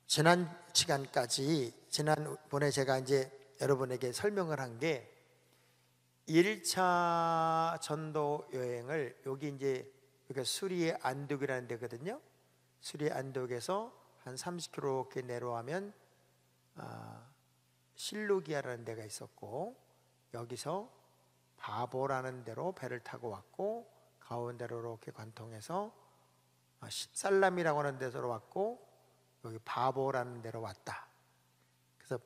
지난 시간까지 지난번에 제가 이제 여러분에게 설명을 한 게 1차 전도 여행을 여기 이제 여기가 수리의 안독이라는 데거든요. 수리의 안독에서 한 30km 이렇게 내려가면 실루기아라는 데가 있었고, 여기서 바보라는 데로 배를 타고 왔고, 가운데로 이렇게 관통해서 살람이라고 하는 데로 왔고, 여기 바보라는 데로 왔다. 그래서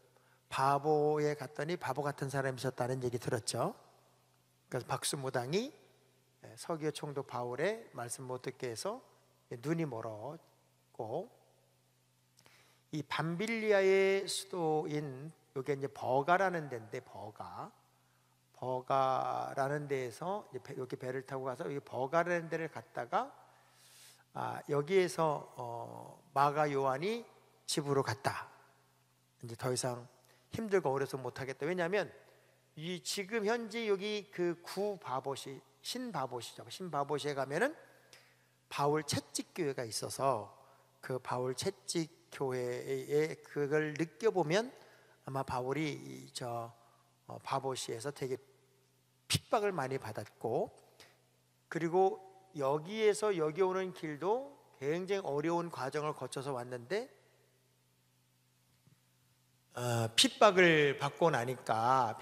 바보에 갔더니 바보 같은 사람이 있었다는 얘기 들었죠. 그래서 박수무당이 서기오 총독 바울의 말씀 못 듣게 해서 눈이 멀었고, 이 밤빌리아의 수도인 여기 이제 버가라는 데인데, 버가라는 데에서 이렇게 배를 타고 가서 여기 버가라는 데를 갔다가 여기에서 마가 요한이 집으로 갔다. 이제 더 이상 힘들고 어려서 못하겠다. 왜냐하면 이 지금 현재 여기 그 신바보시죠. 신바보시에 가면은 바울 채찍교회가 있어서 그 바울 채찍교회에 그걸 느껴보면 아마 바울이 바보시에서 되게 핍박을 많이 받았고, 그리고 여기에서 여기 오는 길도 굉장히 어려운 과정을 거쳐서 왔는데 핍박을 받고 나니까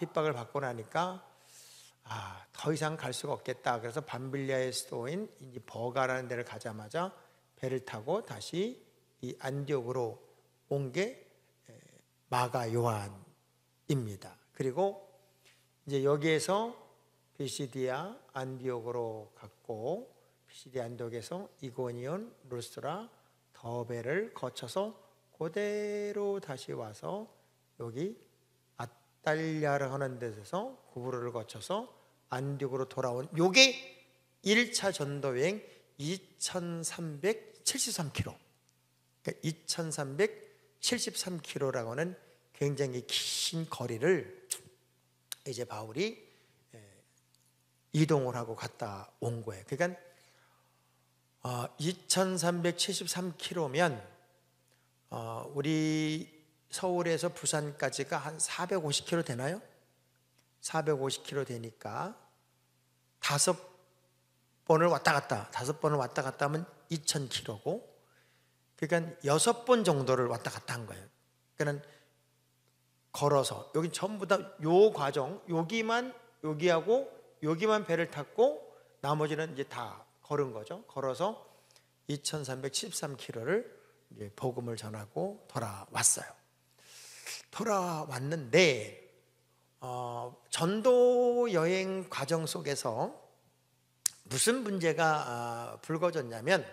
더 이상 갈 수가 없겠다. 그래서 밤빌리아의 수도인 이제 버가라는 데를 가자마자 배를 타고 다시 이 안디옥으로 온 게 마가 요한입니다. 그리고 이제 여기에서 비시디아 안디옥으로 갔고, 비시디아 안디옥에서 이고니온, 루스트라, 더베를 거쳐서 그대로 다시 와서 여기 아달랴를 하는 데서 구브로를 거쳐서 안디옥으로 돌아온 요게 1차 전도여행 2373km. 그러니까 2373km라고 하는 굉장히 긴 거리를 이제 바울이 이동을 하고 갔다 온 거예요. 그러니까 2373km면 우리 서울에서 부산까지가 한 450km 되나요? 450km 되니까 5번을 왔다 갔다 하면 2000km고, 그러니까 6번 정도를 왔다 갔다 한 거예요. 그러니까 걸어서, 여기 전부 다 요 과정, 여기만 배를 탔고 나머지는 이제 다 걸은 거죠. 걸어서 2373km를 이제 복음을 전하고 돌아왔는데 전도 여행 과정 속에서 무슨 문제가 불거졌냐면,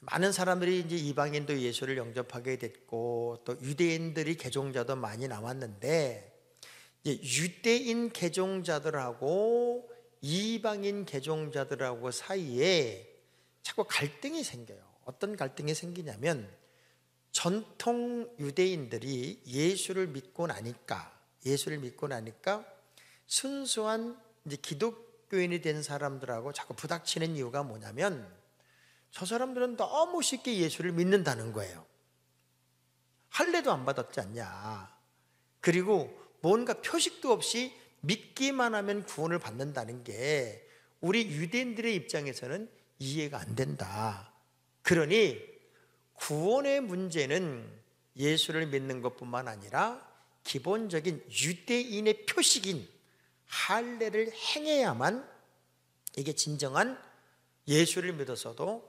많은 사람들이 이제 이방인도 예수를 영접하게 됐고, 또 유대인들이 개종자도 많이 나왔는데, 이제 유대인 개종자들하고 이방인 개종자들하고 사이에 자꾸 갈등이 생겨요. 어떤 갈등이 생기냐면, 전통 유대인들이 예수를 믿고 나니까 순수한 이제 기독교인이 된 사람들하고 자꾸 부닥치는 이유가 뭐냐면, 저 사람들은 너무 쉽게 예수를 믿는다는 거예요. 할례도 안 받았지 않냐, 그리고 뭔가 표식도 없이 믿기만 하면 구원을 받는다는 게 우리 유대인들의 입장에서는 이해가 안 된다. 그러니 구원의 문제는 예수를 믿는 것뿐만 아니라 기본적인 유대인의 표식인 할례를 행해야만 이게 진정한 예수를 믿어서도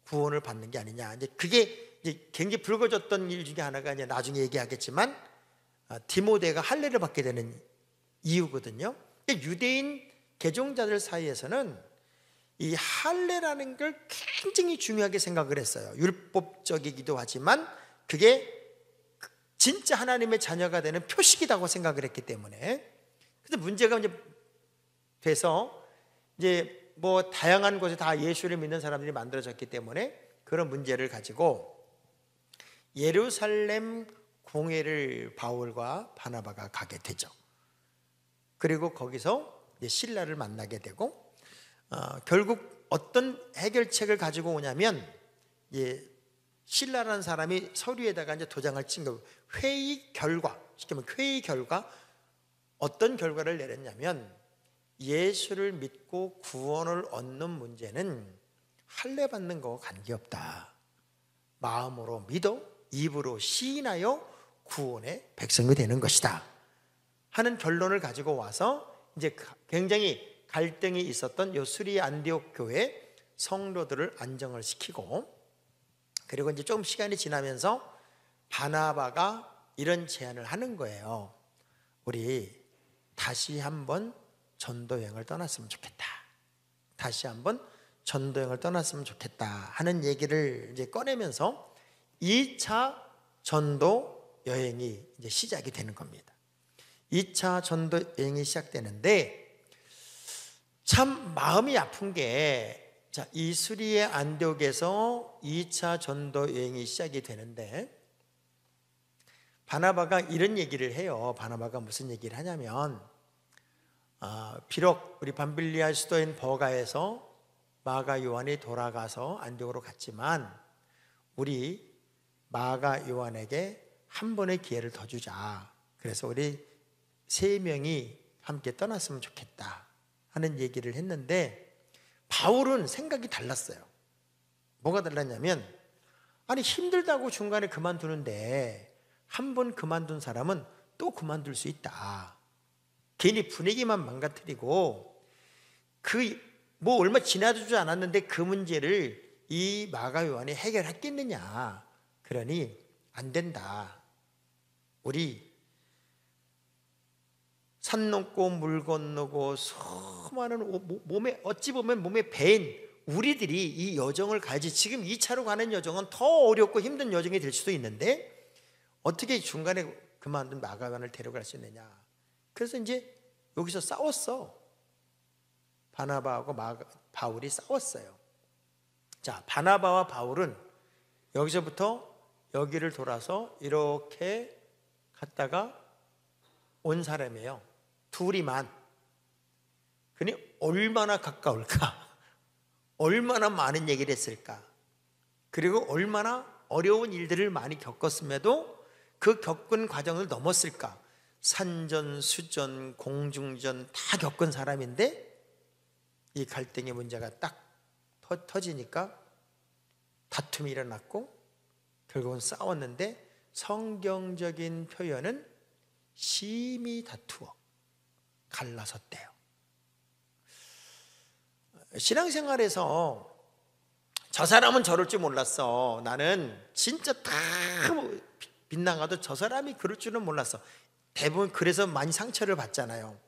구원을 받는 게 아니냐. 이제 그게 이제 굉장히 불거졌던 일 중에 하나가 이제 나중에 얘기하겠지만 디모데가 할례를 받게 되는 이유거든요. 유대인 개종자들 사이에서는 이 할례라는 걸 굉장히 중요하게 생각을 했어요. 율법적이기도 하지만 그게 진짜 하나님의 자녀가 되는 표식이라고 생각을 했기 때문에. 그래서 문제가 이제 돼서 이제 뭐 다양한 곳에 다 예수를 믿는 사람들이 만들어졌기 때문에 그런 문제를 가지고 예루살렘 공회를 바울과 바나바가 가게 되죠. 그리고 거기서 이제 실라를 만나게 되고, 결국 어떤 해결책을 가지고 오냐면, 실라라는 사람이 서류에다가 이제 도장을 찍은 거. 회의 결과, 쉽게 말하면 회의 결과, 어떤 결과를 내렸냐면 예수를 믿고 구원을 얻는 문제는 할례 받는 거와 관계없다. 마음으로 믿어 입으로 시인하여 구원의 백성이 되는 것이다 하는 결론을 가지고 와서 이제 굉장히 갈등이 있었던 요 수리 안디옥 교회 성도들을 안정을 시키고, 그리고 이제 좀 시간이 지나면서 바나바가 이런 제안을 하는 거예요. 우리 다시 한번 전도 여행을 떠났으면 좋겠다. 다시 한번 전도 여행을 떠났으면 좋겠다 하는 얘기를 이제 꺼내면서 2차 전도 여행이 이제 시작이 되는 겁니다. 2차 전도 여행이 시작되는데 참 마음이 아픈 게, 자, 이 수리의 안디옥에서 2차 전도 여행이 시작이 되는데 바나바가 이런 얘기를 해요. 바나바가 무슨 얘기를 하냐면 비록 우리 밤빌리아 수도인 버가에서 마가 요한이 돌아가서 안디옥으로 갔지만 우리 마가 요한에게 한 번의 기회를 더 주자. 그래서 우리 3명이 함께 떠났으면 좋겠다 하는 얘기를 했는데 바울은 생각이 달랐어요. 뭐가 달랐냐면, 아니 힘들다고 중간에 그만두는데 한 번 그만둔 사람은 또 그만둘 수 있다. 괜히 분위기만 망가뜨리고 뭐 얼마 지나지 않았는데 그 문제를 이 마가 요한이 해결했겠느냐. 그러니 안 된다. 우리 산 넘고 물 건너고 수많은 몸에 어찌 보면 몸에 배인 우리들이 이 여정을 가지, 지금 2차로 가는 여정은 더 어렵고 힘든 여정이 될 수도 있는데 어떻게 중간에 그만둔 마가 요한을 데려갈 수 있느냐. 그래서 이제 여기서 싸웠어. 바나바하고 바울이 싸웠어요. 자, 바나바와 바울은 여기서부터 여기를 돌아서 이렇게 갔다가 온 사람이에요. 둘이만. 그니 얼마나 가까울까? 얼마나 많은 얘기를 했을까? 그리고 얼마나 어려운 일들을 많이 겪었음에도 그 겪은 과정을 넘었을까? 산전, 수전, 공중전 다 겪은 사람인데 이 갈등의 문제가 딱 터지니까 다툼이 일어났고 결국은 싸웠는데 성경적인 표현은 심히 다투어 갈라섰대요. 신앙생활에서 저 사람은 저럴 줄 몰랐어. 나는 진짜 다 빗나가도 저 사람이 그럴 줄은 몰랐어. 대부분 그래서 많이 상처를 받잖아요.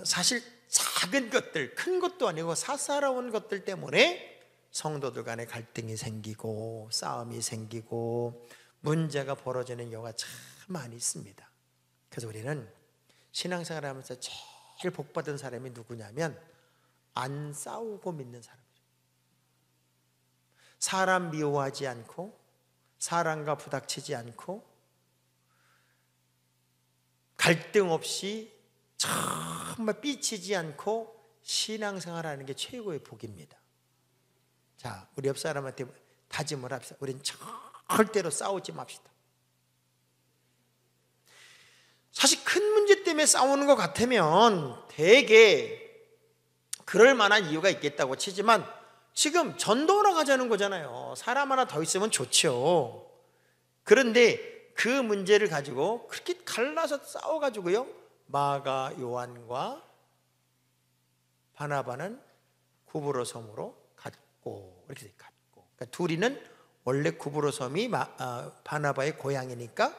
사실 작은 것들, 큰 것도 아니고 사사로운 것들 때문에 성도들 간에 갈등이 생기고 싸움이 생기고 문제가 벌어지는 경우가 참 많이 있습니다. 그래서 우리는 신앙생활을 하면서 제일 복받은 사람이 누구냐면 안 싸우고 믿는 사람이죠. 사람 미워하지 않고 사람과 부닥치지 않고 갈등 없이 정말 삐치지 않고 신앙생활하는 게 최고의 복입니다. 자, 우리 옆 사람한테 다짐을 합시다. 우리는 절대로 싸우지 맙시다. 사실 큰 문제 때문에 싸우는 것 같으면 되게 그럴 만한 이유가 있겠다고 치지만 지금 전도하러 가자는 거잖아요. 사람 하나 더 있으면 좋죠. 그런데 그 문제를 가지고 그렇게 갈라서 싸워가지고요, 마가 요한과 바나바는 구브로 섬으로 갔고, 이렇게 갔고. 그러니까 둘이는 원래 구브로 섬이 바나바의 고향이니까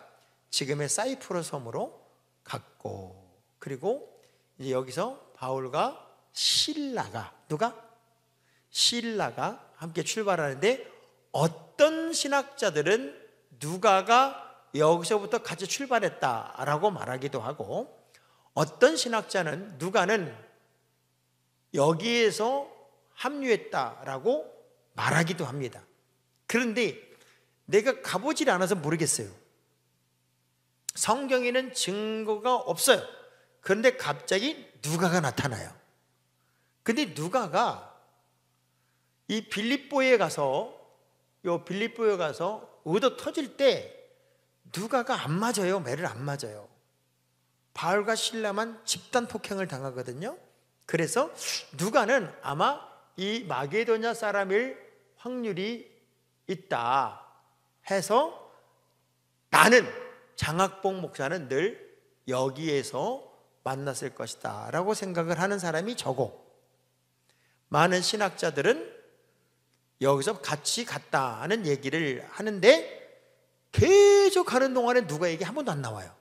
지금의 사이프러 섬으로 갔고, 그리고 이제 여기서 바울과 실라가 실라가 함께 출발하는데 어떤 신학자들은 누가가 여기서부터 같이 출발했다라고 말하기도 하고, 어떤 신학자는 누가는 여기에서 합류했다라고 말하기도 합니다. 그런데 내가 가보질 않아서 모르겠어요. 성경에는 증거가 없어요. 그런데 갑자기 누가가 나타나요. 근데 누가가 이 빌립보에 가서 요 빌립보에 가서 의도 터질 때 누가가 안 맞아요. 매를 안 맞아요. 바울과 실라만 집단 폭행을 당하거든요. 그래서 누가는 아마 이 마게도냐 사람일 확률이 있다 해서 나는 장학봉 목사는 늘 여기에서 만났을 것이다 라고 생각을 하는 사람이 적고, 많은 신학자들은 여기서 같이 갔다는 얘기를 하는데 계속 가는 동안에 누가 얘기 한 번도 안 나와요.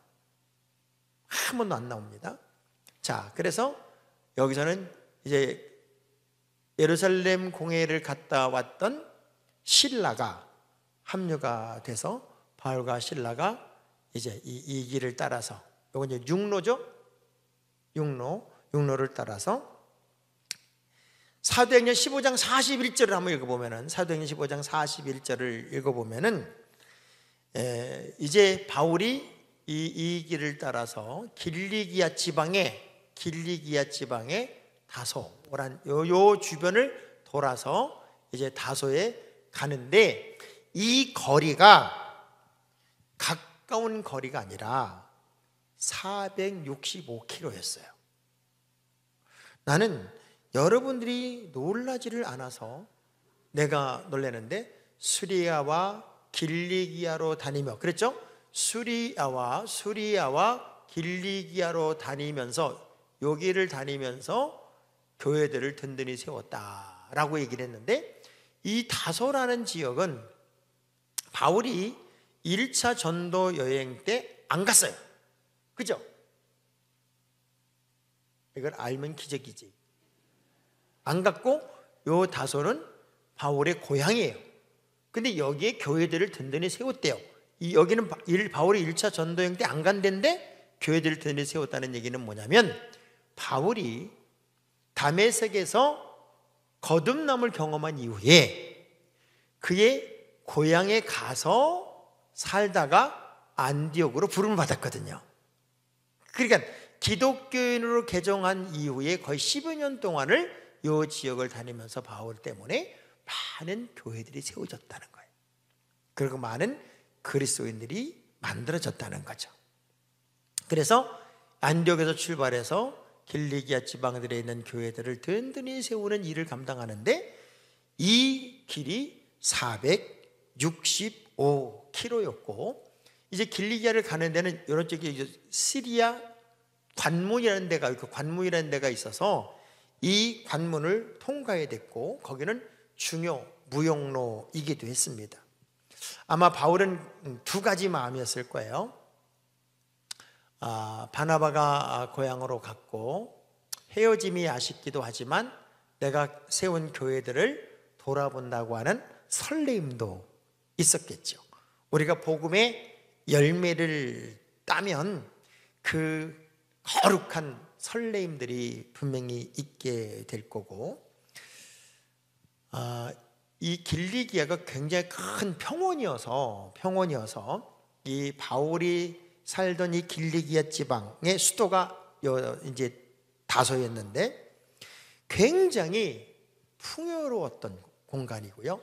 한 번도 안 나옵니다. 자, 그래서 여기서는 이제 예루살렘 공회를 갔다 왔던 실라가 합류가 돼서 바울과 실라가 이제 이 길을 따라서, 이건 이제 육로죠. 육로를 따라서 사도행전 15장 41절을 한번 읽어보면은, 사도행전 15장 41절을 읽어보면은 이제 바울이 이 길을 따라서 길리기아 지방에 다소란 요 주변을 돌아서 이제 다소에 가는데, 이 거리가 가까운 거리가 아니라 465km였어요. 나는 여러분들이 놀라지를 않아서 내가 놀라는데, 수리아와 길리기아로 다니며, 그랬죠? 수리아와 길리기아로 다니면서, 여기를 다니면서 교회들을 든든히 세웠다라고 얘기를 했는데, 이 다소라는 지역은 바울이 1차 전도 여행 때 안 갔어요. 그죠? 이걸 알면 기적이지. 안 갔고, 요 다소는 바울의 고향이에요. 근데 여기에 교회들을 든든히 세웠대요. 여기는 바울이 1차 전도여행 때 안 간 데인데 교회들을 든든히 세웠다는 얘기는 뭐냐면, 바울이 다메섹에서 거듭남을 경험한 이후에 그의 고향에 가서 살다가 안디옥으로 부름을 받았거든요. 그러니까 기독교인으로 개종한 이후에 거의 10여 년 동안을 이 지역을 다니면서 바울 때문에 많은 교회들이 세워졌다는 거예요. 그리고 많은 그리스도인들이 만들어졌다는 거죠. 그래서 안디옥에서 출발해서 길리기아 지방들에 있는 교회들을 든든히 세우는 일을 감당하는데, 이 길이 465km였고, 이제 길리기아를 가는 데는 이런 쪽에 시리아 관문이라는 데가 있어서 이 관문을 통과해야 됐고, 거기는 중요 무역로이기도 했습니다. 아마 바울은 두 가지 마음이었을 거예요. 바나바가 고향으로 갔고 헤어짐이 아쉽기도 하지만 내가 세운 교회들을 돌아본다고 하는 설레임도 있었겠죠. 우리가 복음의 열매를 따면 그 거룩한 설레임들이 분명히 있게 될 거고, 이 길리기아가 굉장히 큰 평원이어서 이 바울이 살던 이 길리기아 지방의 수도가 이제 다소였는데 굉장히 풍요로웠던 공간이고요.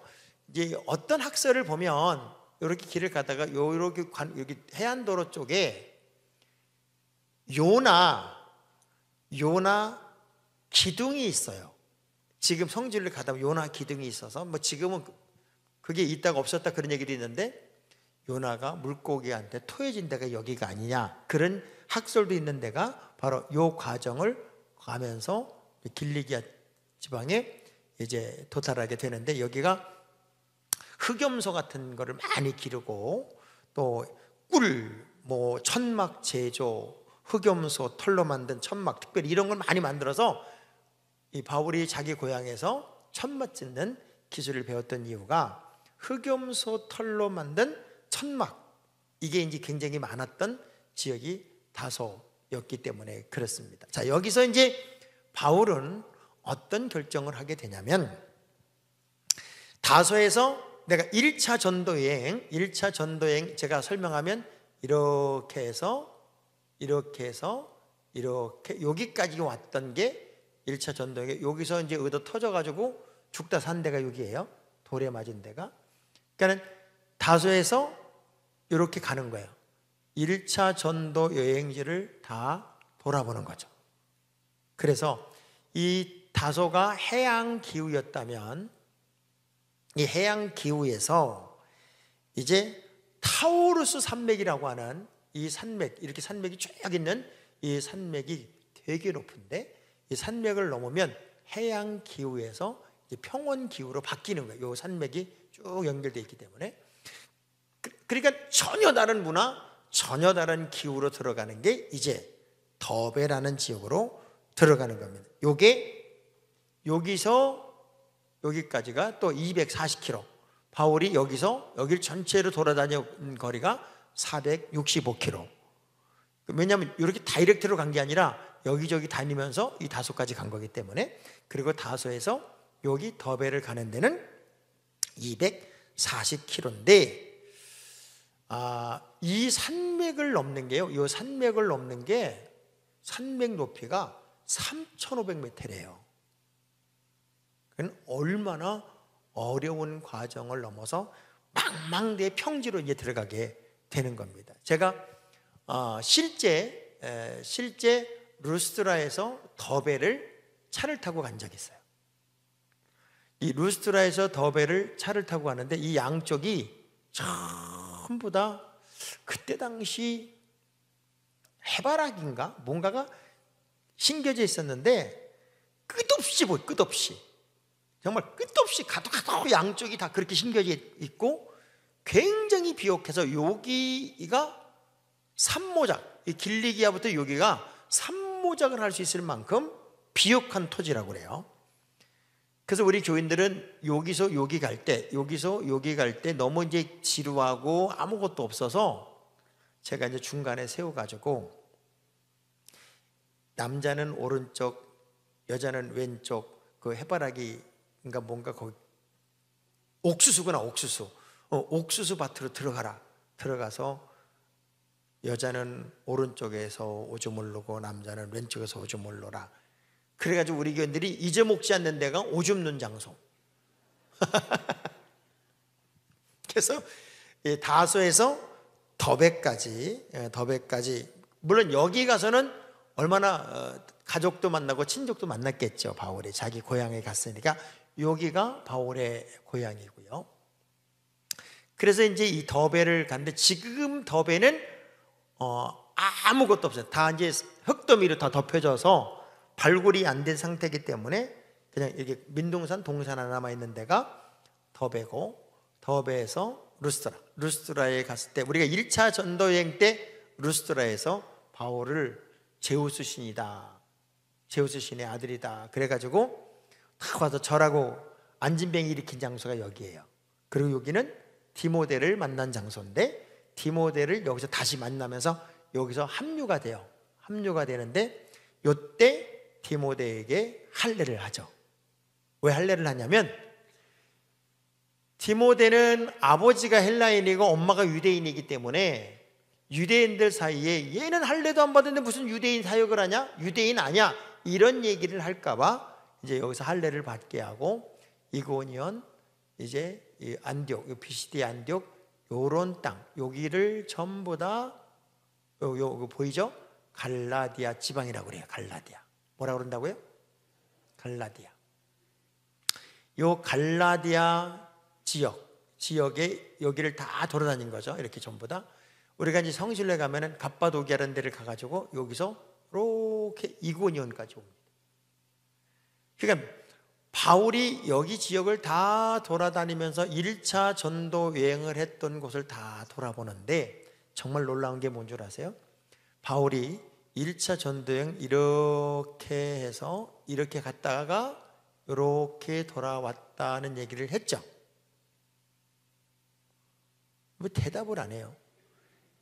이제 어떤 학설을 보면 이렇게 길을 가다가 여기 해안도로 쪽에 요나 기둥이 있어요. 지금 성지를 가다 보면 요나 기둥이 있어서, 뭐 지금은 그게 있다가 없었다 그런 얘기도 있는데, 요나가 물고기한테 토해진 데가 여기가 아니냐, 그런 학설도 있는 데가 바로 요 과정을 가면서 길리기아 지방에 이제 도달하게 되는데, 여기가 흑염소 같은 거를 많이 기르고 또 천막 제조, 흑염소 털로 만든 천막, 특별히 이런 걸 많이 만들어서 이 바울이 자기 고향에서 천막 짓는 기술을 배웠던 이유가 흑염소 털로 만든 천막, 이게 이제 굉장히 많았던 지역이 다소였기 때문에 그렇습니다. 자, 여기서 이제 바울은 어떤 결정을 하게 되냐면, 다소에서 내가 1차 전도여행 제가 설명하면 이렇게 해서 여기까지 왔던 게 1차 전도여행. 여기서 이제 의도 터져가지고 죽다 산 데가 여기예요. 돌에 맞은 데가. 그러니까 다소에서 이렇게 가는 거예요. 1차 전도 여행지를 다 돌아보는 거죠. 그래서 이 다소가 해양 기후였다면 이 해양 기후에서 이제 타우루스 산맥이라고 하는 이 산맥, 이렇게 산맥이 쭉 있는 이 산맥이 되게 높은데 이 산맥을 넘으면 해양 기후에서 이제 평원 기후로 바뀌는 거예요. 이 산맥이 쭉 연결되어 있기 때문에. 그러니까 전혀 다른 문화, 전혀 다른 기후로 들어가는 게 이제 더베라는 지역으로 들어가는 겁니다. 요게 여기서 여기까지가 또 240km. 바울이 여기서 여길 전체로 돌아다닌 거리가 465km. 왜냐하면 이렇게 다이렉트로 간 게 아니라 여기저기 다니면서 이 다소까지 간 거기 때문에. 그리고 다소에서 여기 더베를 가는 데는 240km인데 이 산맥을 넘는 게요. 이 산맥을 넘는 게 산맥 높이가 3,500m래요. 그건 얼마나 어려운 과정을 넘어서 망망대해 평지로 이제 들어가게 되는 겁니다. 제가 실제 루스트라에서 더베를 차를 타고 간 적이 있어요. 이 루스트라에서 더베를 차를 타고 가는데 이 양쪽이 전부 다 그때 당시 해바라기인가 뭔가가 심겨져 있었는데 끝없이 정말 끝없이 가도 양쪽이 다 그렇게 심겨져 있고 굉장히 비옥해서 여기가 산모작, 길리기아부터 여기가 산모작을 할 수 있을 만큼 비옥한 토지라고 그래요. 그래서 우리 교인들은 여기서 여기 갈 때 너무 이제 지루하고 아무것도 없어서 제가 이제 중간에 세워가지고 남자는 오른쪽, 여자는 왼쪽 그 해바라기 그러니까 뭔가 거기 옥수수구나 옥수수 밭으로 들어가서 여자는 오른쪽에서 오줌을 누고 남자는 왼쪽에서 오줌을 누라. 그래가지고 우리 교인들이 잊어먹지 않는 데가 오줌 누는 장소. 그래서 다소에서 더베까지 물론 여기 가서는 얼마나 가족도 만나고 친족도 만났겠죠. 바울이 자기 고향에 갔으니까 여기가 바울의 고향이고요. 그래서 이제 이 더베를 갔는데 지금 더베는 아무것도 없어요. 다 이제 흙더미로 다 덮여져서 발굴이 안 된 상태이기 때문에 그냥 이렇게 민둥산 동산 하나 남아 있는 데가 더베고 더베에서 루스트라에 갔을 때 우리가 1차 전도 여행 때 루스트라에서 바울을 제우스 신이다. 제우스 신의 아들이다. 그래가지고 다 와서 절하고 안진뱅이 일으킨 장소가 여기예요. 그리고 여기는 디모데를 만난 장소인데 디모데를 여기서 다시 만나면서 여기서 합류가 돼요. 합류가 되는데 이때 디모데에게 할례를 하죠. 왜 할례를 하냐면 디모데는 아버지가 헬라인이고 엄마가 유대인이기 때문에 유대인들 사이에 얘는 할례도 안 받았는데 무슨 유대인 사역을 하냐? 유대인 아니야? 이런 얘기를 할까봐 이제 여기서 할례를 받게 하고 이고니온 이제 이 안디옥, 피시디 안디옥 요런 땅 여기를 전부 다 요 보이죠? 갈라디아 지방이라고 그래요. 갈라디아. 뭐라고 그런다고요? 갈라디아. 요 갈라디아 지역에 여기를 다 돌아다닌 거죠. 이렇게 전부 다. 우리가 이제 성실에 가면은 갑바도기아라는 데를 가가지고 여기서 이렇게 이고니온까지 옵니다. 그러니까 바울이 여기 지역을 다 돌아다니면서 1차 전도 여행을 했던 곳을 다 돌아보는데 정말 놀라운 게 뭔 줄 아세요? 바울이 1차 전도 여행 이렇게 해서 이렇게 갔다가 이렇게 돌아왔다는 얘기를 했죠. 왜 대답을 안 해요?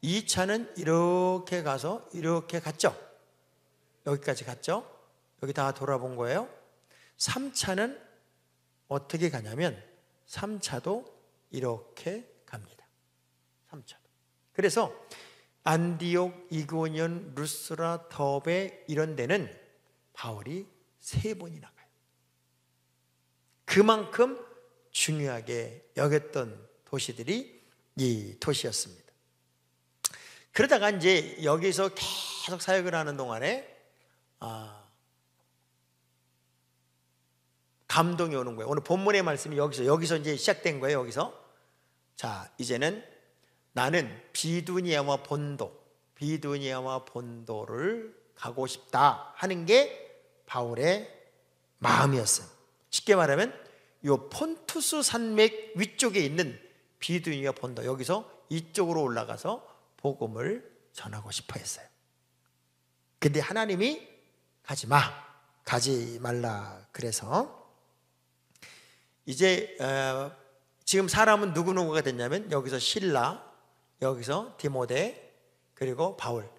2차는 이렇게 가서 이렇게 갔죠. 여기까지 갔죠. 여기 다 돌아본 거예요. 3차는 어떻게 가냐면 3차도 이렇게 갑니다. 3차도. 그래서 안디옥, 이고니온, 루스라, 더베 이런 데는 바울이 3번이나 가요. 그만큼 중요하게 여겼던 도시들이 이 도시였습니다. 그러다가 이제 여기서 계속 사역을 하는 동안에 감동이 오는 거예요. 오늘 본문의 말씀이 여기서 이제 시작된 거예요. 여기서 자, 이제는 나는 비두니아와 본도를 가고 싶다 하는 게 바울의 마음이었어요. 쉽게 말하면 이 폰투스 산맥 위쪽에 있는 비두니아 본도, 여기서 이쪽으로 올라가서 복음을 전하고 싶어 했어요. 근데 하나님이 가지 말라 그래서 이제 지금 사람은 누구누구가 됐냐면 여기서 실라, 여기서 디모데, 그리고 바울,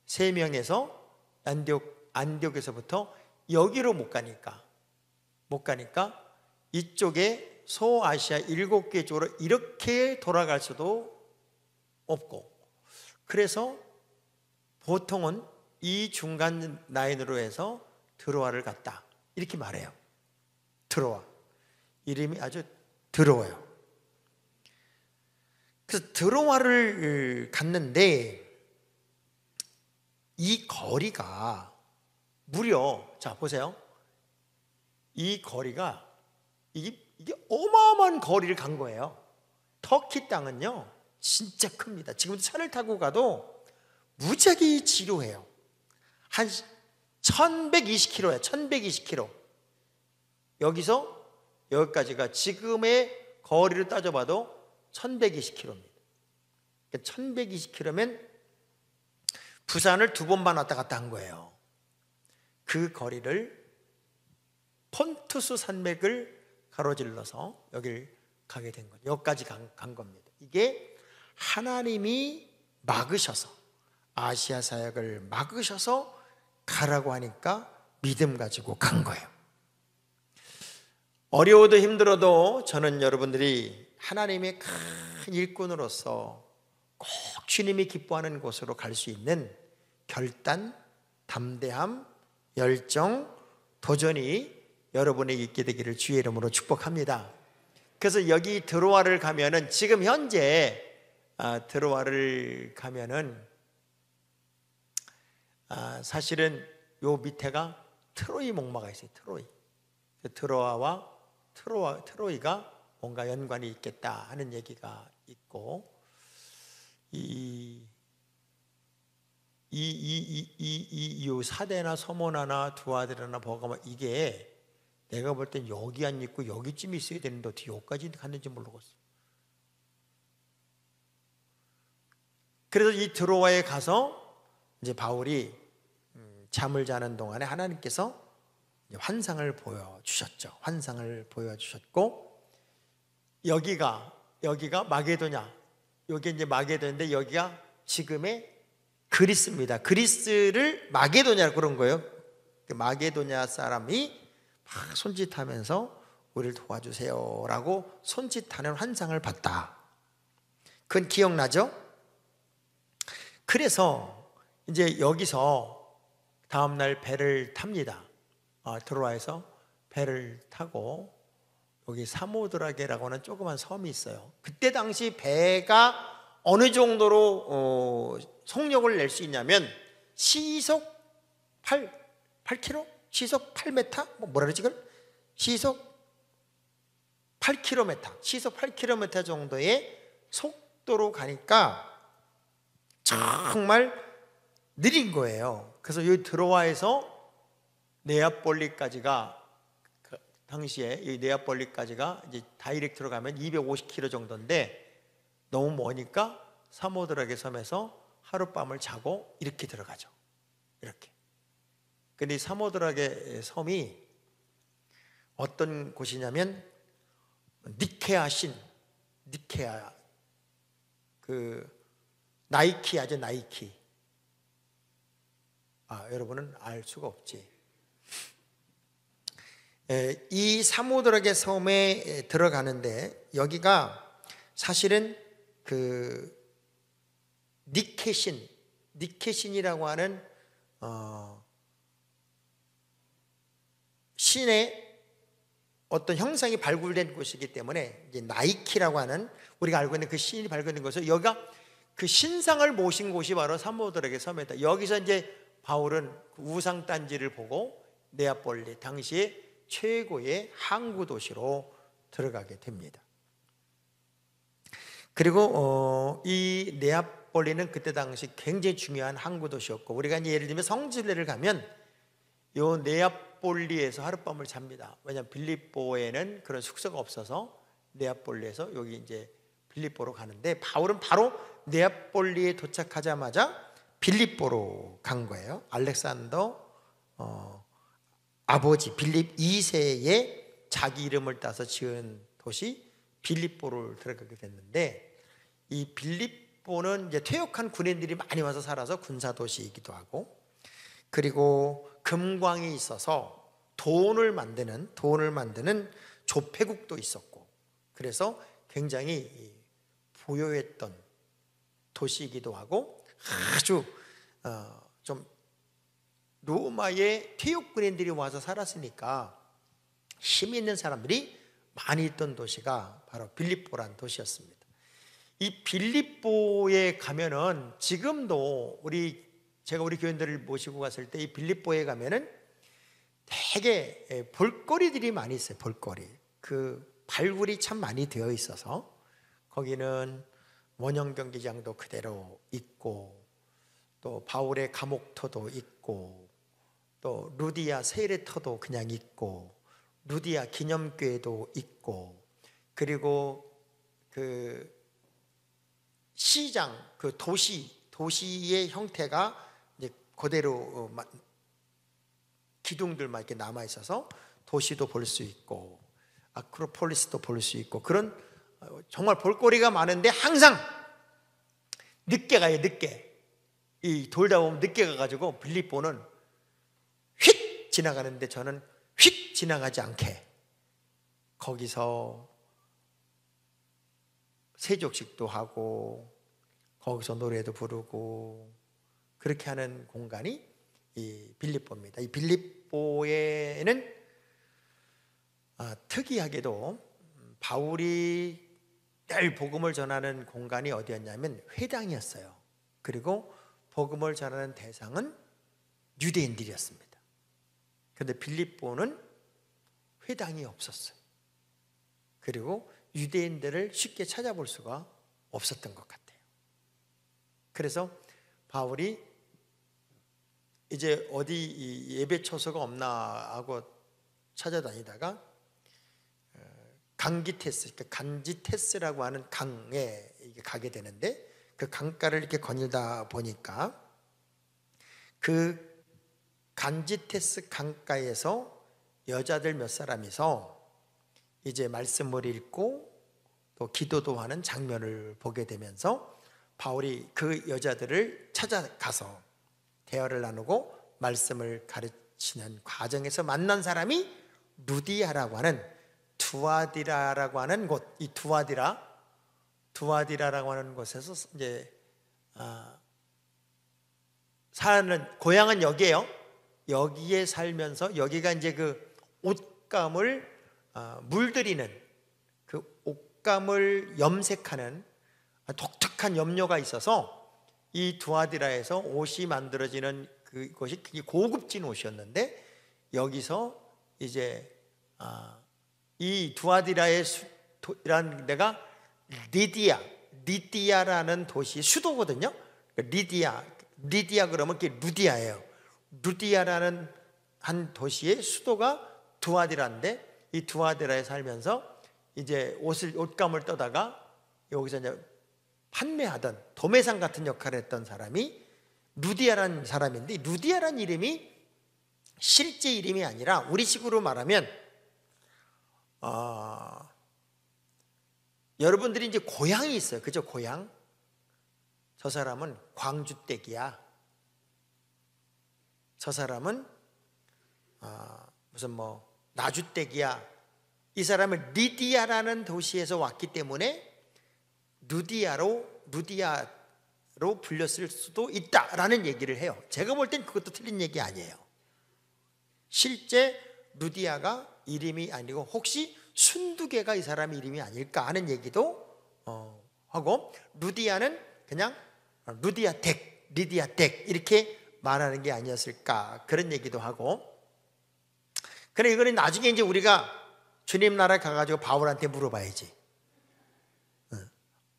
세 명에서 안디옥에서부터 여기로 못 가니까 이쪽에 소아시아 7개 쪽으로 이렇게 돌아갈 수도 없고, 그래서 보통은 이 중간 라인으로 해서 드로아를 갔다 이렇게 말해요. 드로아, 이름이 아주 더러워요. 그래서 드로아를 갔는데 이 거리가 무려, 자 보세요, 이 거리가 이게 어마어마한 거리를 간 거예요. 터키 땅은요 진짜 큽니다. 지금도 차를 타고 가도 무지하게 지루해요. 한 1120km예요. 1120km. 여기서 여기까지가 지금의 거리를 따져봐도 1120km입니다. 1120km면 부산을 2번만 왔다 갔다 한 거예요. 그 거리를 폰투스 산맥을 가로질러서 여기를 가게 된 거죠. 여기까지 간 겁니다. 이게 하나님이 막으셔서, 아시아 사역을 막으셔서 가라고 하니까 믿음 가지고 간 거예요. 어려워도 힘들어도 저는 여러분들이 하나님의 큰 일꾼으로서 꼭 주님이 기뻐하는 곳으로 갈 수 있는 결단, 담대함, 열정, 도전이 여러분에게 있게 되기를 주의 이름으로 축복합니다. 그래서 여기 드로아를 가면은, 지금 현재 드로아를 가면은 사실은 요 밑에가 트로이 목마가 있어요. 트로이가 뭔가 연관이 있겠다 하는 얘기가 있고, 이 사데나 서모나나 두아드라나 버가마, 이게 내가 볼 땐 여기 안 있고 여기쯤 있어야 되는데 어떻게 여기까지 갔는지 모르겠어. 그래서 이 드로아에 가서 이제 바울이 잠을 자는 동안에 하나님께서 환상을 보여주셨죠. 환상을 보여주셨고, 여기가 마게도냐, 여기 이제 마게도냐인데 여기가 지금의 그리스입니다. 그리스를 마게도냐라고 그런 거예요. 마게도냐 사람이 막 손짓하면서 우리를 도와주세요라고 손짓하는 환상을 봤다. 그건 기억나죠? 그래서 이제 여기서 다음날 배를 탑니다. 드로아에서 배를 타고 여기 사모드라게라고 하는 조그만 섬이 있어요. 그때 당시 배가 어느 정도로 속력을 낼 수 있냐면 시속 8km? 시속 8m? 뭐라 그러지 그걸? 시속 8km, 시속 8km 정도의 속도로 가니까 정말 느린 거예요. 그래서 여기 드로아에서 네아폴리까지가, 당시에 이 네아폴리까지가 이제 다이렉트로 가면 250km 정도인데 너무 머니까 사모드라게 섬에서 하룻밤을 자고 이렇게 들어가죠. 이렇게. 근데 이 사모드라게 섬이 어떤 곳이냐면 니케아, 나이키아죠, 나이키. 여러분은 알 수가 없지. 이 사모드라게 섬에 들어가는데 여기가 사실은 그 니케신이라고 하는 신의 어떤 형상이 발굴된 곳이기 때문에 이제 나이키라고 하는 우리가 알고 있는 그 신이 발굴된 곳에서 여기가 그 신상을 모신 곳이 바로 사모드락의 섬이다. 여기서 이제 바울은 그 우상 단지를 보고 네아폴리 당시에 최고의 항구 도시로 들어가게 됩니다. 그리고 이 네아폴리는 그때 당시 굉장히 중요한 항구 도시였고, 우리가 이제 예를 들면 성지순례를 가면 요 네아폴리에서 하룻밤을 잡니다. 왜냐하면 빌립보에는 그런 숙소가 없어서 네아폴리에서 여기 이제 빌립보로 가는데, 바울은 바로 네아폴리에 도착하자마자 빌립보로 간 거예요. 알렉산더 아버지 빌립 2세의 자기 이름을 따서 지은 도시 빌립보를 들어가게 됐는데, 이 빌립보는 이제 퇴역한 군인들이 많이 와서 살아서 군사 도시이기도 하고, 그리고 금광이 있어서 돈을 만드는 조폐국도 있었고, 그래서 굉장히 부유했던 도시이기도 하고, 아주 좀 로마의 퇴역 군인들이 와서 살았으니까 힘 있는 사람들이 많이 있던 도시가 바로 빌립보란 도시였습니다. 이 빌립보에 가면은 지금도 제가 우리 교인들을 모시고 갔을 때 이 빌립보에 가면은 되게 볼거리들이 많이 있어요. 볼거리. 그 발굴이 참 많이 되어 있어서 거기는 원형 경기장도 그대로 있고, 또 바울의 감옥터도 있고, 또 루디아 세례터도 그냥 있고, 루디아 기념교회도 있고, 그리고 그 시장, 그 도시의 형태가 이제 그대로 기둥들만 이렇게 남아 있어서 도시도 볼 수 있고, 아크로폴리스도 볼 수 있고, 그런 정말 볼거리가 많은데 항상 늦게 가요. 늦게 이 돌다 보면 늦게 가가지고 빌립보는 휙 지나가는데, 저는 휙 지나가지 않게 거기서 세족식도 하고 거기서 노래도 부르고 그렇게 하는 공간이 이 빌립보입니다. 이 빌립보에는 특이하게도 바울이 늘 복음을 전하는 공간이 어디였냐면 회당이었어요. 그리고 복음을 전하는 대상은 유대인들이었습니다. 그런데 빌립보는 회당이 없었어요. 그리고 유대인들을 쉽게 찾아볼 수가 없었던 것 같아요. 그래서 바울이 이제 어디 예배 처소가 없나 하고 찾아다니다가 간지테스라고 하는 강에 가게 되는데, 그 강가를 이렇게 거닐다 보니까 그 간지테스 강가에서 여자들 몇 사람이서 이제 말씀을 읽고 또 기도도 하는 장면을 보게 되면서 바울이 그 여자들을 찾아가서 대화를 나누고 말씀을 가르치는 과정에서 만난 사람이 루디아라고 하는 두아디라라고 하는 곳. 이 두아디라라고 하는 곳에서 이제 사는 고향은 여기에요. 여기에 살면서 여기가 이제 그 옷감을 물들이는, 그 옷감을 염색하는 독특한 염료가 있어서 이 두아디라에서 옷이 만들어지는 그것이 고급진 옷이었는데, 여기서 이제 이 두아디라라는 데가 리디아라는 도시의 수도거든요. 리디아 그러면 그게 루디아예요. 루디아라는 한 도시의 수도가 두아디라인데, 이 두아디라에 살면서 이제 옷감을 떠다가 여기서 이제 판매하던 도매상 같은 역할을 했던 사람이 루디아라는 사람인데, 루디아라는 이름이 실제 이름이 아니라 우리식으로 말하면 여러분들이 이제 고향이 있어요. 그죠? 고향. 저 사람은 광주댁이야. 저 사람은 무슨 나주댁이야. 이 사람은 리디아라는 도시에서 왔기 때문에 루디아로 불렸을 수도 있다라는 얘기를 해요. 제가 볼 땐 그것도 틀린 얘기 아니에요. 실제 루디아가 이름이 아니고 혹시 순두개가 이 사람 이름이 아닐까 하는 얘기도 하고, 루디아는 그냥 루디아 덱, 리디아 덱 이렇게 말하는 게 아니었을까 그런 얘기도 하고. 그래, 이거는 나중에 이제 우리가 주님 나라에 가가지고 바울한테 물어봐야지.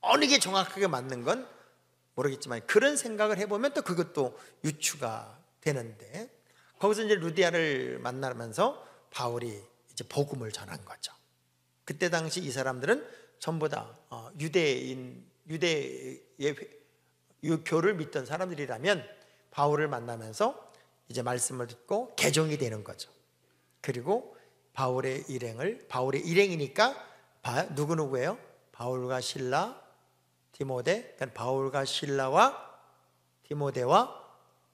어느 게 정확하게 맞는 건 모르겠지만 그런 생각을 해보면 또 그것도 유추가 되는데, 거기서 이제 루디아를 만나면서 바울이 이제 복음을 전한 거죠. 그때 당시 이 사람들은 전부 다 유대의 교를 믿던 사람들이라면 바울을 만나면서 이제 말씀을 듣고 개종이 되는 거죠. 그리고 바울의 일행이니까 누구예요? 바울과 실라, 디모데. 그러니까 바울과 실라와 디모데와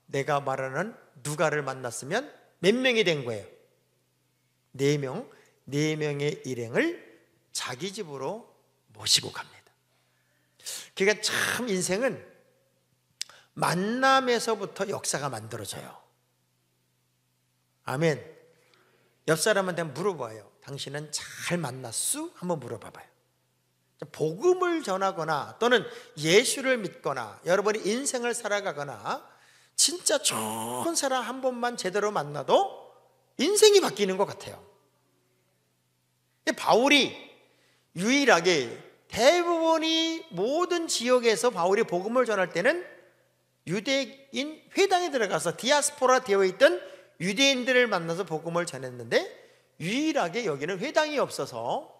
내가 말하는 누가를 만났으면 몇 명이 된 거예요? 4명. 4명의 일행을 자기 집으로 모시고 갑니다. 그러니까 참 인생은 만남에서부터 역사가 만들어져요. 아멘. 옆 사람한테 물어봐요. 당신은 잘 만났수? 한번 물어봐봐요. 복음을 전하거나 또는 예수를 믿거나 여러분이 인생을 살아가거나 진짜 좋은 사람 한 번만 제대로 만나도 인생이 바뀌는 것 같아요. 근데 바울이 유일하게 대부분이 모든 지역에서 바울이 복음을 전할 때는 유대인 회당에 들어가서 디아스포라 되어 있던 유대인들을 만나서 복음을 전했는데, 유일하게 여기는 회당이 없어서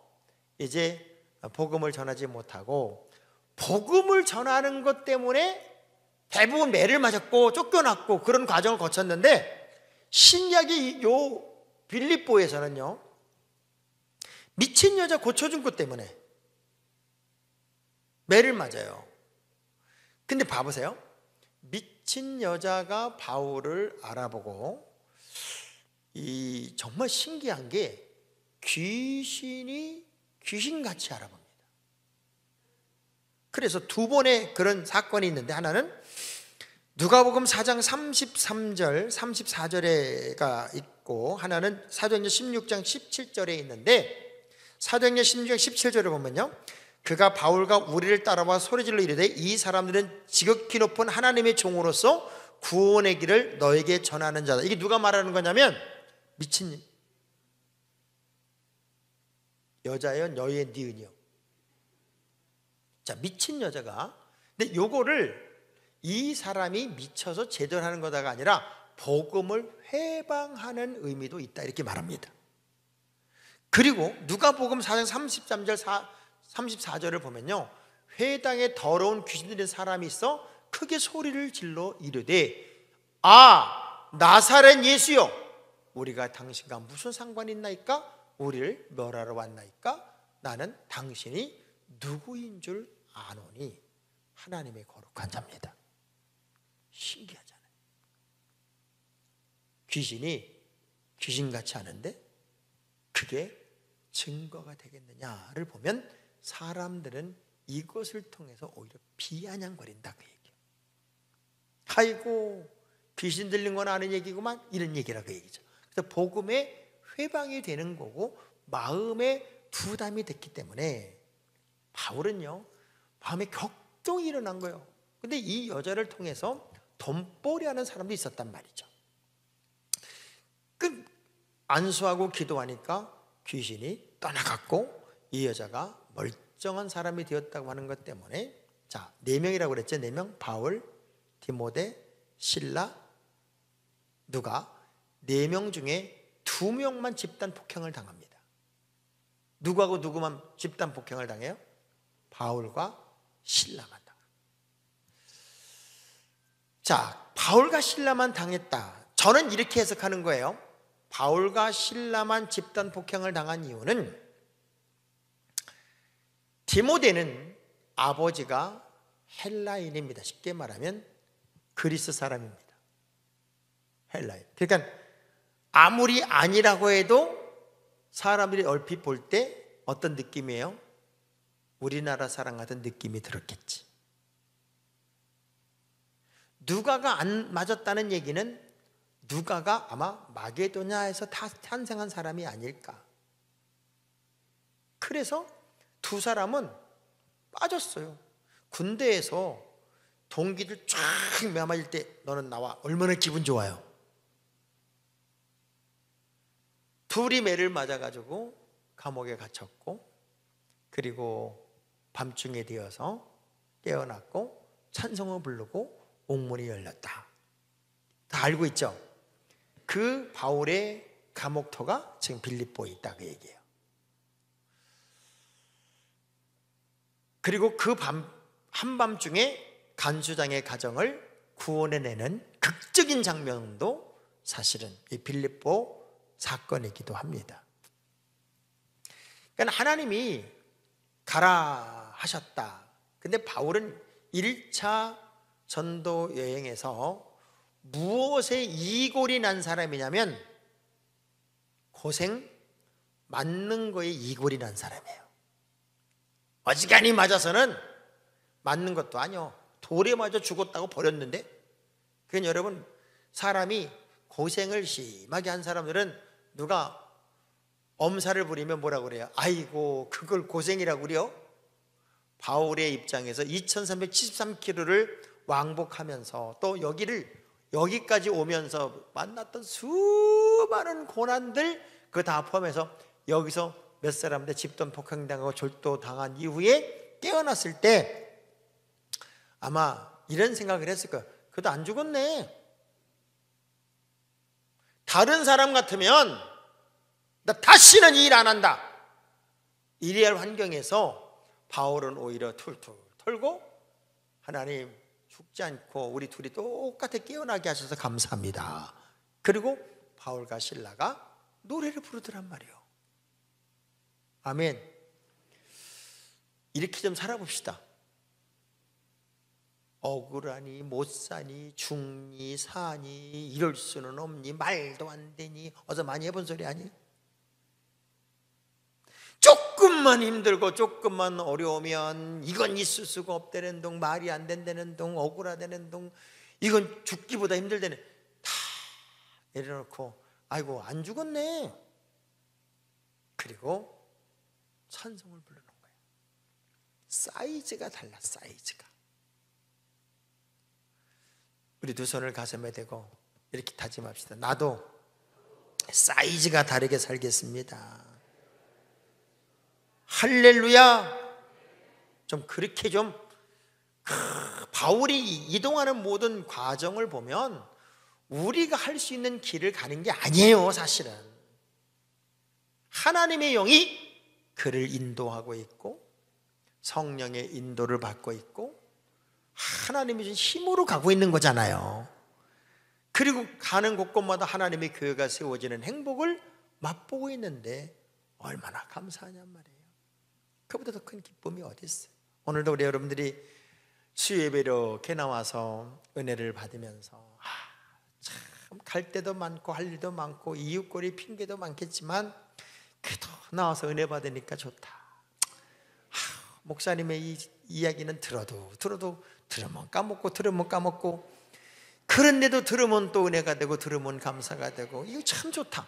이제 복음을 전하지 못하고, 복음을 전하는 것 때문에 대부분 매를 맞았고 쫓겨났고 그런 과정을 거쳤는데, 신약의 요 빌립보에서는요 미친 여자 고쳐준 것 때문에 매를 맞아요. 근데 봐보세요. 미친 여자가 바울을 알아보고 정말 신기한 게 귀신이 귀신같이 알아봅니다. 그래서 2번의 그런 사건이 있는데, 하나는 누가복음 4장 33절 34절에가 있고, 하나는 사도행전 16장 17절에 있는데, 사도행전 16장 17절을 보면요, 그가 바울과 우리를 따라와 소리질러 이르되 이 사람들은 지극히 높은 하나님의 종으로서 구원의 길을 너에게 전하는 자다. 이게 누가 말하는 거냐면 미친 여자예요, 너의 니은이요. 자, 미친 여자가, 근데 요거를 이 사람이 미쳐서 제대로 하는 거다가 아니라 복음을 회방하는 의미도 있다 이렇게 말합니다. 그리고 누가복음 4장 33절 34절을 보면요, 회당에 더러운 귀신 들린 사람이 있어 크게 소리를 질러 이르되 아 나사렛 예수여, 우리가 당신과 무슨 상관이 있나이까? 우리를 멸하러 왔나이까? 나는 당신이 누구인 줄 아노니 하나님의 거룩한 자입니다. 신기하잖아요. 귀신이 귀신같이 하는데 그게 증거가 되겠느냐를 보면 사람들은 이것을 통해서 오히려 비아냥거린다 그 얘기예요. 아이고 귀신 들린 건 아는 얘기구만, 이런 얘기라 그 얘기죠. 그래서 복음의 회방이 되는 거고 마음의 부담이 됐기 때문에 바울은요 마음에 격동이 일어난 거예요. 근데 이 여자를 통해서 돈벌이 하는 사람도 있었단 말이죠. 그 안수하고 기도하니까 귀신이 떠나갔고 이 여자가 멀쩡한 사람이 되었다고 하는 것 때문에, 자 4명이라고 그랬죠. 4명. 바울, 디모데, 실라, 누가. 4명 중에 2명만 집단 폭행을 당합니다. 누구하고 누구만 집단 폭행을 당해요? 바울과 실라만 당합니다. 자, 바울과 실라만 당했다. 저는 이렇게 해석하는 거예요. 바울과 실라만 집단 폭행을 당한 이유는 디모데는 아버지가 헬라인입니다. 쉽게 말하면 그리스 사람입니다. 헬라인. 그러니까 아무리 아니라고 해도 사람들이 얼핏 볼 때 어떤 느낌이에요? 우리나라 사람 같은 느낌이 들었겠지. 누가가 안 맞았다는 얘기는 누가가 아마 마게도냐에서 탄생한 사람이 아닐까. 그래서 두 사람은 빠졌어요. 군대에서 동기들 쫙 매맞을 때 너는 나와. 얼마나 기분 좋아요. 둘이 매를 맞아가지고 감옥에 갇혔고, 그리고 밤중에 되어서 깨어났고 찬송을 부르고 옥문이 열렸다. 다 알고 있죠? 그 바울의 감옥터가 지금 빌립보에 있다, 그 얘기예요. 그리고 그 한밤중에 간수장의 가정을 구원해내는 극적인 장면도 사실은 이 빌립보 사건이기도 합니다. 그러니까 하나님이 가라 하셨다. 근데 바울은 1차 전도 여행에서 무엇에 이골이 난 사람이냐면 고생 맞는 거에 이골이 난 사람이에요. 어지간히 맞아서는 맞는 것도 아니요. 돌에 맞아 죽었다고 버렸는데, 그건 여러분, 사람이 고생을 심하게 한 사람들은 누가 엄살을 부리면 뭐라고 그래요? 아이고, 그걸 고생이라고 그래요? 바울의 입장에서 2373km를 왕복하면서 또 여기까지 오면서 만났던 수많은 고난들, 그거 다 포함해서 여기서 몇 사람들 집돈 폭행당하고 절도당한 이후에 깨어났을 때 아마 이런 생각을 했을 거예요. 그래도 안 죽었네. 다른 사람 같으면 나 다시는 일 안 한다. 이래야 할 환경에서 바울은 오히려 툴툴 털고, 하나님 죽지 않고 우리 둘이 똑같이 깨어나게 하셔서 감사합니다. 그리고 바울과 실라가 노래를 부르더란 말이에요. 아멘. 이렇게 좀 살아봅시다. 억울하니 못 사니 죽니 사니 이럴 수는 없니 말도 안 되니 어서 많이 해본 소리 아니에요? 조금만 힘들고 조금만 어려우면 이건 있을 수가 없다는 둥, 말이 안 된다는 둥, 억울하다는 둥, 이건 죽기보다 힘들다는, 다 내려놓고 아이고 안 죽었네. 그리고 찬송을 부르는 거예요. 사이즈가 달라. 사이즈가. 우리 두 손을 가슴에 대고 이렇게 다짐합시다. 나도 사이즈가 다르게 살겠습니다. 할렐루야. 좀 그렇게 좀 바울이 이동하는 모든 과정을 보면 우리가 할 수 있는 길을 가는 게 아니에요. 사실은 하나님의 영이 그를 인도하고 있고 성령의 인도를 받고 있고 하나님이 준 힘으로 가고 있는 거잖아요. 그리고 가는 곳곳마다 하나님의 교회가 세워지는 행복을 맛보고 있는데 얼마나 감사하냔 말이에요. 그보다 더 큰 기쁨이 어디 있어요? 오늘도 우리 여러분들이 수요예배 이렇게 나와서 은혜를 받으면서 참 갈 데도 많고 할 일도 많고 이웃거리 핑계도 많겠지만 그래도 나와서 은혜 받으니까 좋다. 목사님의 이 이야기는 들어도 들으면 까먹고 그런데도 들으면 또 은혜가 되고 들으면 감사가 되고 이거 참 좋다.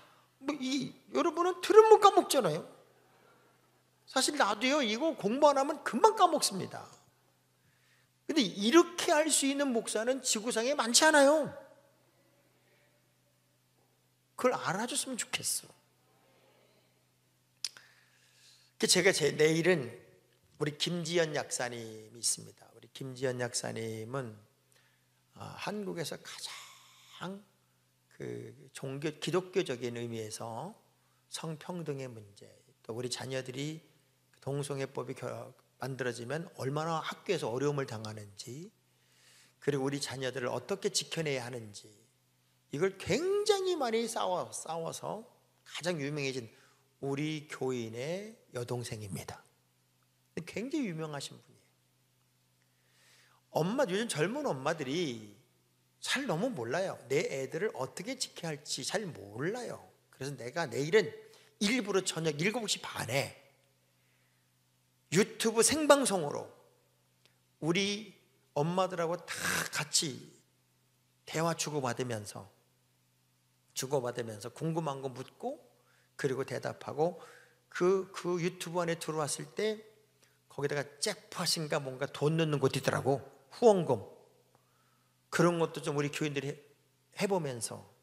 여러분은 들으면 까먹잖아요. 사실 나도요 이거 공부 안 하면 금방 까먹습니다. 근데 이렇게 할 수 있는 목사는 지구상에 많지 않아요. 그걸 알아줬으면 좋겠어. 제가 내일은 우리 김지연 약사님이 있습니다. 우리 김지연 약사님은 한국에서 가장 기독교적인 의미에서 성평등의 문제, 또 우리 자녀들이 동성애법이 만들어지면 얼마나 학교에서 어려움을 당하는지, 그리고 우리 자녀들을 어떻게 지켜내야 하는지, 이걸 굉장히 많이 싸워서 가장 유명해진 우리 교인의 여동생입니다. 굉장히 유명하신 분이에요. 요즘 젊은 엄마들이 잘 너무 몰라요. 내 애들을 어떻게 지켜야 할지 잘 몰라요. 그래서 내가 내일은 일부러 저녁 7시 반에 유튜브 생방송으로 우리 엄마들하고 다 같이 대화 주고받으면서 주고받으면서 궁금한 거 묻고 그리고 대답하고 그 유튜브 안에 들어왔을 때 거기다가 잭팟인가 뭔가 돈 넣는 곳이 있더라고. 후원금. 그런 것도 좀 우리 교인들이 해보면서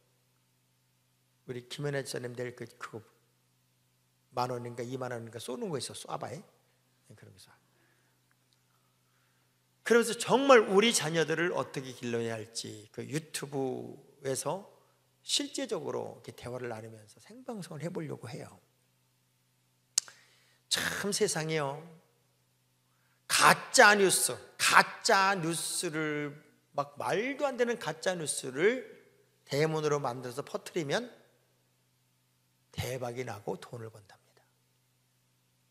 우리 김연아 지사님들 그거 10,000원인가 20,000원인가 쏘는 거 있어. 쏴봐요. 그러면서 그래서 정말 우리 자녀들을 어떻게 길러야 할지 그 유튜브에서 실제적으로 이렇게 대화를 나누면서 생방송을 해보려고 해요. 참 세상에요. 가짜 뉴스를 막 말도 안 되는 가짜 뉴스를 대문으로 만들어서 퍼뜨리면 대박이 나고 돈을 번답니다.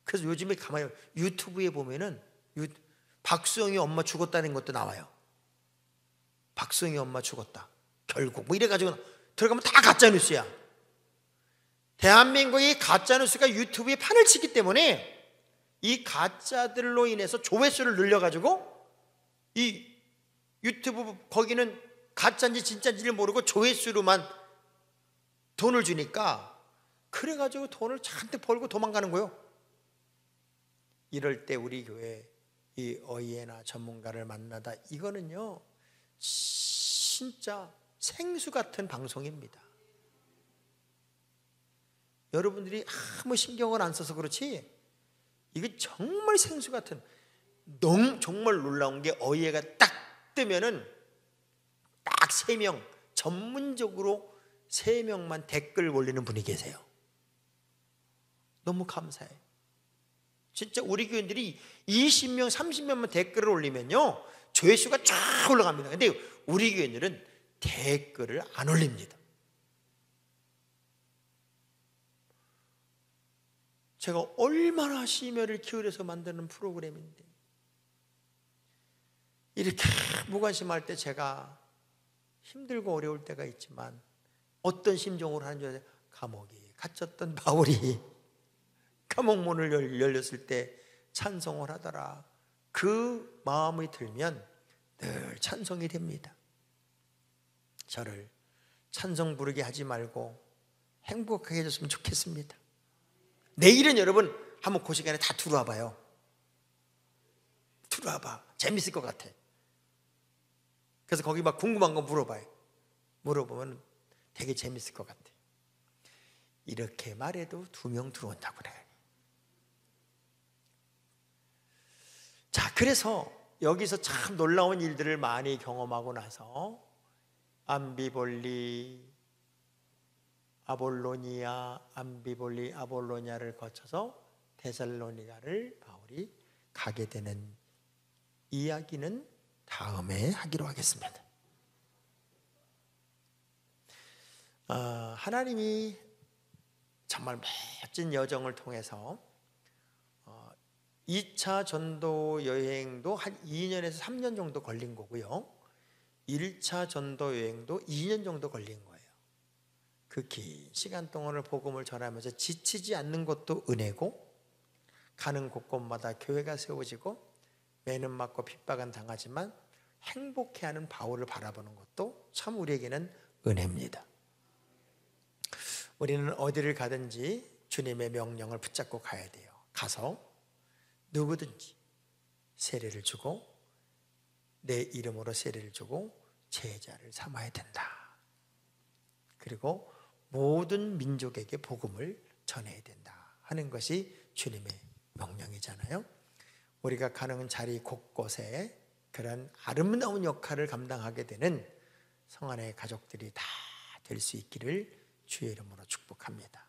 그래서 요즘에 가만히 유튜브에 보면은 박수영이 엄마 죽었다는 것도 나와요. 박수영이 엄마 죽었다. 결국 뭐 이래가지고 들어가면 다 가짜 뉴스야. 대한민국이 가짜 뉴스가 유튜브에 판을 치기 때문에 이 가짜들로 인해서 조회수를 늘려가지고 이 유튜브 거기는 가짜인지 진짜인지를 모르고 조회수로만 돈을 주니까 그래가지고 돈을 잔뜩 벌고 도망가는 거예요. 이럴 때 우리 교회 이 어이해나 전문가를 만나다 이거는요 진짜 생수 같은 방송입니다. 여러분들이 아무 신경을 안 써서 그렇지 이게 정말 생수 같은 정말 놀라운 게 어이해가 딱 뜨면은 딱 3명 전문적으로 3명만 댓글 올리는 분이 계세요. 너무 감사해. 진짜 우리 교인들이 20명 30명만 댓글을 올리면요 조회수가 쫙 올라갑니다. 근데 우리 교인들은 댓글을 안 올립니다. 제가 얼마나 심혈을 기울여서 만드는 프로그램인데 이렇게 무관심할 때 제가 힘들고 어려울 때가 있지만 어떤 심정으로 하는 줄 아세요? 감옥에 갇혔던 바울이 감옥문을 열렸을 때 찬송을 하더라. 그 마음이 들면 늘 찬송이 됩니다. 저를 찬송 부르게 하지 말고 행복하게 해줬으면 좋겠습니다. 내일은 여러분 한번 그 시간에 다 들어와 봐요. 들어와 봐. 재밌을 것 같아. 그래서 거기 막 궁금한 거 물어봐요. 물어보면 되게 재밌을 것 같아. 이렇게 말해도 2명 들어온다고 그래. 자, 그래서 여기서 참 놀라운 일들을 많이 경험하고 나서 암비볼리, 아볼로니아를 거쳐서 데살로니가를 바울이 가게 되는 이야기는 다음에 하기로 하겠습니다. 하나님이 정말 멋진 여정을 통해서 2차 전도 여행도 한 2년에서 3년 정도 걸린 거고요. 1차 전도 여행도 2년 정도 걸린 거예요. 그 긴 시간 동안을 복음을 전하면서 지치지 않는 것도 은혜고 가는 곳곳마다 교회가 세워지고 매는 맞고 핍박은 당하지만 행복해하는 바울을 바라보는 것도 참 우리에게는 은혜입니다. 우리는 어디를 가든지 주님의 명령을 붙잡고 가야 돼요. 가서 누구든지 세례를 주고 내 이름으로 세례를 주고 제자를 삼아야 된다. 그리고 모든 민족에게 복음을 전해야 된다 하는 것이 주님의 명령이잖아요. 우리가 가는 자리 곳곳에 그런 아름다운 역할을 감당하게 되는 성안의 가족들이 다 될 수 있기를 주의 이름으로 축복합니다.